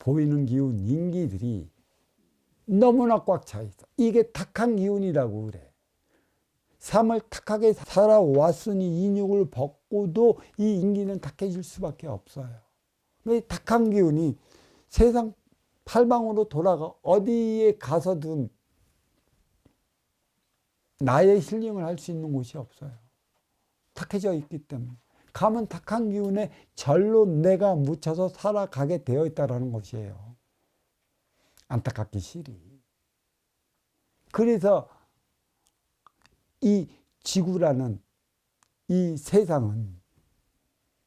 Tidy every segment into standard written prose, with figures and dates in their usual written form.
보이는 기운, 인기들이 너무나 꽉 차 있어. 이게 탁한 기운이라고 그래. 삶을 탁하게 살아왔으니 인육을 벗고도 이 인기는 탁해질 수밖에 없어요. 이 탁한 기운이 세상 팔방으로 돌아가 어디에 가서든 나의 힐링을 할 수 있는 곳이 없어요. 탁해져 있기 때문에. 가면 탁한 기운에 절로 내가 묻혀서 살아가게 되어 있다는 것이에요. 안타깝기 싫이. 그래서 이 지구라는 이 세상은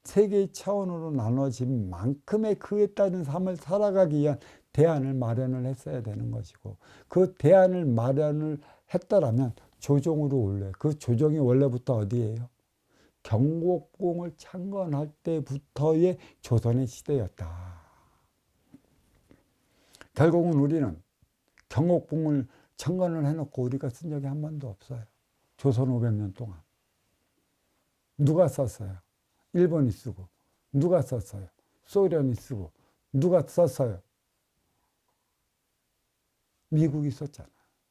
세 개의 차원으로 나눠진 만큼의 그에 따른 삶을 살아가기 위한 대안을 마련을 했어야 되는 것이고, 그 대안을 마련을 했더라면 조정으로 올려요. 그 조정이 원래부터 어디예요? 경복궁을 창건할 때부터의 조선의 시대였다. 결국은 우리는 경복궁을 창건을 해놓고 우리가 쓴 적이 한 번도 없어요. 조선 500년 동안. 누가 썼어요? 일본이 쓰고. 누가 썼어요? 소련이 쓰고. 누가 썼어요? 미국이 썼잖아.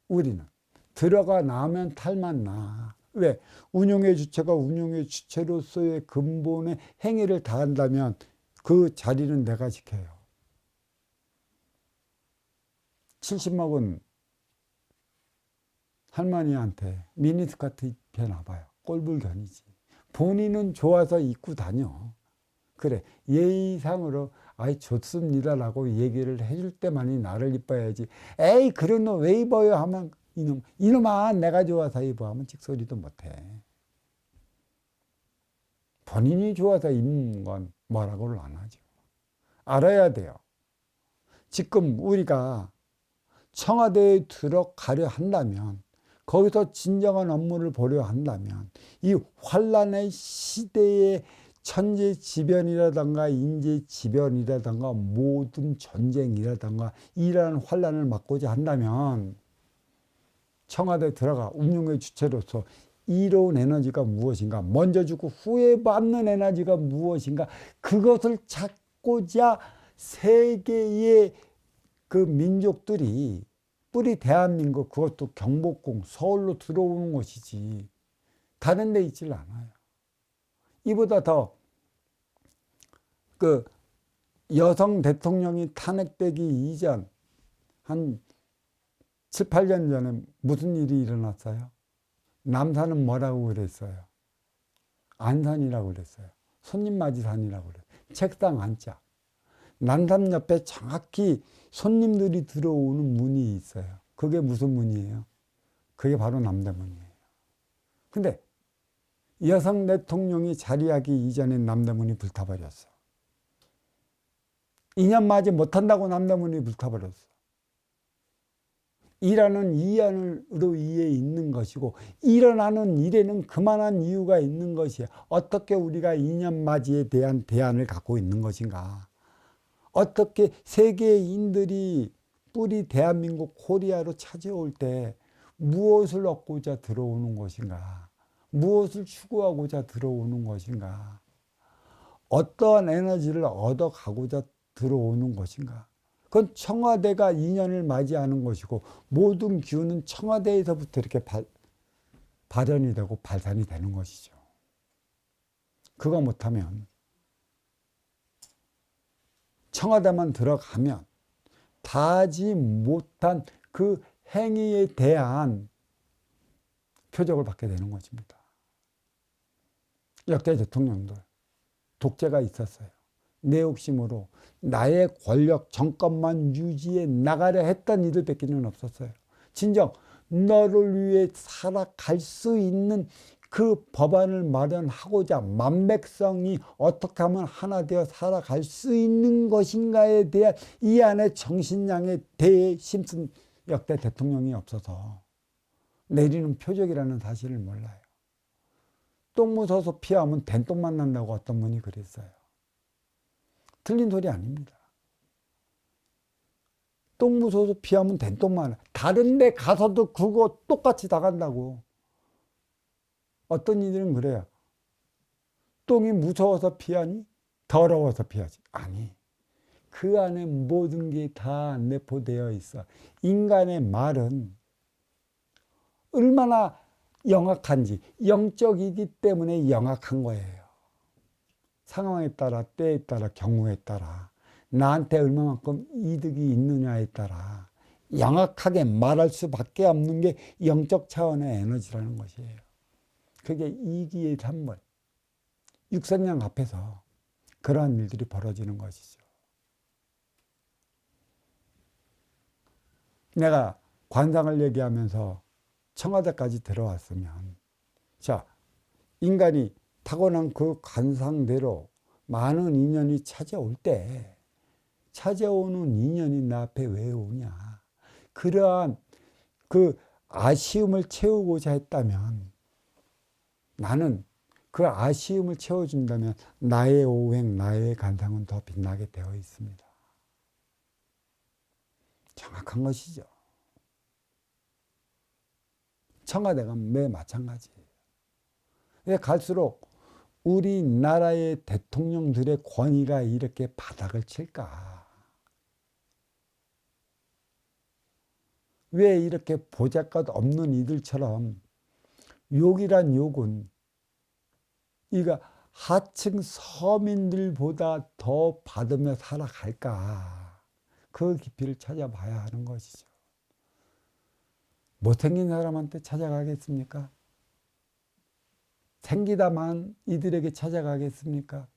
우리는 들어가 나면 탈만 나. 왜? 운용의 주체가 운용의 주체로서의 근본의 행위를 다한다면 그 자리는 내가 지켜요. 70 먹은 할머니한테 미니스커트 입혀놔봐요. 꼴불견이지. 본인은 좋아서 입고 다녀. 그래, 예의상으로 아이 좋습니다라고 얘기를 해줄 때만이 나를 이뻐야지. 에이 그런 너 왜 입어요 하면 이놈아 내가 좋아서 입어 하면 찍소리도 못해. 본인이 좋아서 입는 건 뭐라고를 안 하죠. 알아야 돼요. 지금 우리가 청와대에 들어가려 한다면, 거기서 진정한 업무를 보려 한다면 이 환란의 시대의 천재지변이라든가 인재지변이라든가 모든 전쟁이라든가 이러한 환란을 막고자 한다면 청와대에 들어가 운용의 주체로서 이로운 에너지가 무엇인가, 먼저 주고 후에 받는 에너지가 무엇인가, 그것을 찾고자 세계의 그 민족들이 뿌리 대한민국, 그것도 경복궁 서울로 들어오는 것이지 다른 데 있질 않아요. 이보다 더 그 여성 대통령이 탄핵되기 이전 한 7, 8년 전에 무슨 일이 일어났어요? 남산은 뭐라고 그랬어요? 안산이라고 그랬어요. 손님맞이산이라고 그래요. 책상 앉자. 남산 옆에 정확히 손님들이 들어오는 문이 있어요. 그게 무슨 문이에요? 그게 바로 남대문이에요. 근데 여성 대통령이 자리하기 이전에 남대문이 불타버렸어. 2년 맞이 못한다고 남대문이 불타버렸어. 일하는 이안으로 이에 있는 것이고, 일어나는 일에는 그만한 이유가 있는 것이에요. 어떻게 우리가 2년 맞이에 대한 대안을 갖고 있는 것인가? 어떻게 세계인들이 뿌리 대한민국 코리아로 찾아올 때 무엇을 얻고자 들어오는 것인가? 무엇을 추구하고자 들어오는 것인가? 어떠한 에너지를 얻어가고자 들어오는 것인가? 그건 청와대가 2년을 맞이하는 것이고, 모든 기운은 청와대에서부터 이렇게 발현이 되고 발산이 되는 것이죠. 그거 못하면, 청와대만 들어가면 다하지 못한 그 행위에 대한 표적을 받게 되는 것입니다. 역대 대통령들 독재가 있었어요. 내 욕심으로 나의 권력 정권만 유지해 나가려 했던 이들 밖에는 없었어요. 진정 너를 위해 살아갈 수 있는 그 법안을 마련하고자 만백성이 어떻게 하면 하나 되어 살아갈 수 있는 것인가에 대한 이 안에 정신량에 대해 심슨 역대 대통령이 없어서 내리는 표적이라는 사실을 몰라요. 똥 묻어서 피하면 된똥만 난다고 어떤 분이 그랬어요. 틀린 소리 아닙니다. 똥 묻어서 피하면 된똥만 나. 다른 데 가서도 그거 똑같이 다 간다고. 어떤 이들은 그래요. 똥이 무서워서 피하니? 더러워서 피하지. 아니, 그 안에 모든 게 다 내포되어 있어. 인간의 말은 얼마나 영악한지, 영적이기 때문에 영악한 거예요. 상황에 따라, 때에 따라, 경우에 따라, 나한테 얼마만큼 이득이 있느냐에 따라 영악하게 말할 수밖에 없는 게 영적 차원의 에너지라는 것이에요. 그게 이기의 산물, 육성량 앞에서 그러한 일들이 벌어지는 것이죠. 내가 관상을 얘기하면서 청와대까지 들어왔으면, 자, 인간이 타고난 그 관상대로 많은 인연이 찾아올 때, 찾아오는 인연이 나 앞에 왜 오냐. 그러한 그 아쉬움을 채우고자 했다면, 나는 그 아쉬움을 채워준다면 나의 오행, 나의 관상은 더 빛나게 되어 있습니다. 정확한 것이죠. 청와대가 매 마찬가지예요. 갈수록 우리나라의 대통령들의 권위가 이렇게 바닥을 칠까? 왜 이렇게 보잘것 없는 이들처럼 욕이란 욕은 이가 하층 서민들보다 더 받으며 살아갈까? 그 깊이를 찾아봐야 하는 것이죠. 못생긴 사람한테 찾아가겠습니까? 생기다만 이들에게 찾아가겠습니까?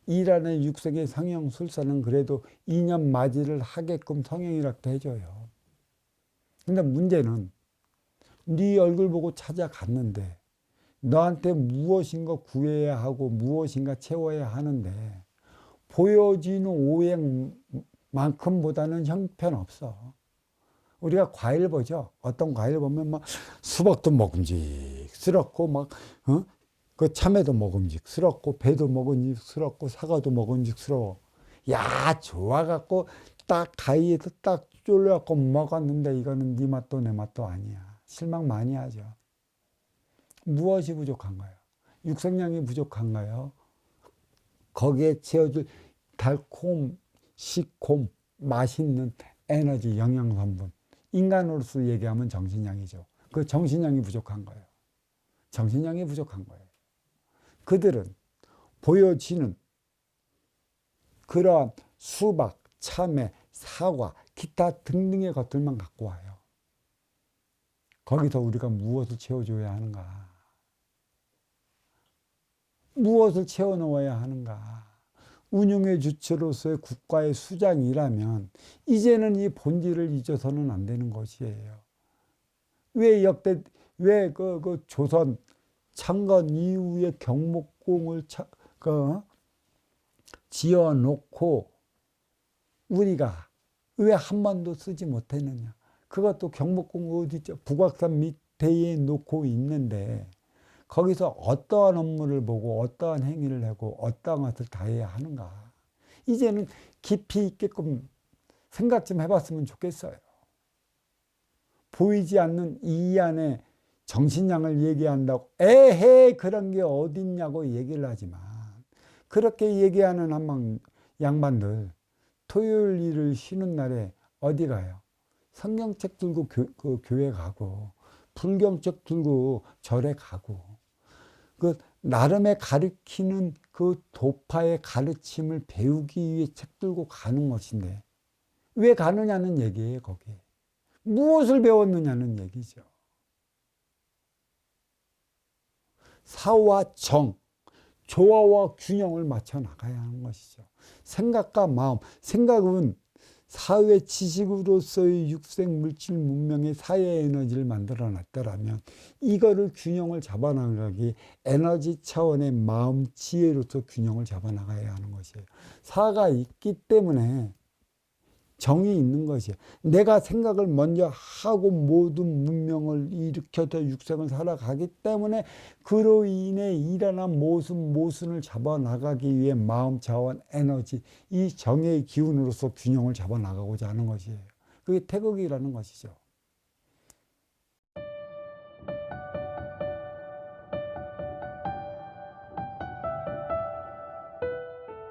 이란의 육성의 성형술사는 그래도 2년 맞이를 하게끔 성형이라도 해줘요. 근데 문제는 네 얼굴 보고 찾아갔는데 너한테 무엇인가 구해야 하고 무엇인가 채워야 하는데 보여지는 오행만큼보다는 형편없어. 우리가 과일 보죠. 어떤 과일 보면 막 수박도 먹음직스럽고 막 그 참외도 먹음직스럽고 배도 먹음직스럽고 사과도 먹음직스러워. 야, 좋아갖고 딱 가위에서 딱 쫄려갖고 먹었는데 이거는 네 맛도 내 맛도 아니야. 실망 많이 하죠. 무엇이 부족한가요? 육성량이 부족한가요? 거기에 채워줄 달콤, 시콤, 맛있는 에너지, 영양성분. 인간으로서 얘기하면 정신량이죠. 그 정신량이 부족한 거예요. 정신량이 부족한 거예요. 그들은 보여지는 그러한 수박, 참외, 사과, 기타 등등의 것들만 갖고 와요. 거기서 우리가 무엇을 채워줘야 하는가? 무엇을 채워넣어야 하는가? 운용의 주체로서의 국가의 수장이라면 이제는 이 본질을 잊어서는 안 되는 것이에요. 왜 그 조선 창건 이후에 경복궁을 지어놓고 우리가 왜 한 번도 쓰지 못했느냐? 그것도 경복궁 어디죠? 북악산 밑에 놓고 있는데 거기서 어떠한 업무를 보고 어떠한 행위를 하고 어떠한 것을 다해야 하는가. 이제는 깊이 있게끔 생각 좀 해봤으면 좋겠어요. 보이지 않는 이 안에 정신량을 얘기한다고 에헤 그런 게 어딨냐고 얘기를 하지만 그렇게 얘기하는 한방 양반들 토요일 일을 쉬는 날에 어디 가요? 성경책 들고 교회 가고 불경책 들고 절에 가고 그 나름의 가르치는 그 도파의 가르침을 배우기 위해 책 들고 가는 것인데 왜 가느냐는 얘기예요. 거기에 무엇을 배웠느냐는 얘기죠. 사와 정, 조화와 균형을 맞춰 나가야 하는 것이죠. 생각과 마음, 생각은 사회 지식으로서의 육생 물질 문명의 사회 에너지를 만들어 놨더라면 이거를 균형을 잡아 나가기 에너지 차원의 마음 지혜로서 균형을 잡아 나가야 하는 것이에요. 사가 있기 때문에 정이 있는 것이에요. 내가 생각을 먼저 하고 모든 문명을 일으켜서 육생을 살아가기 때문에 그로 인해 일어난 모순을 잡아나가기 위해 마음 차원 에너지 이 정의 기운으로서 균형을 잡아나가고자 하는 것이에요. 그게 태극이라는 것이죠.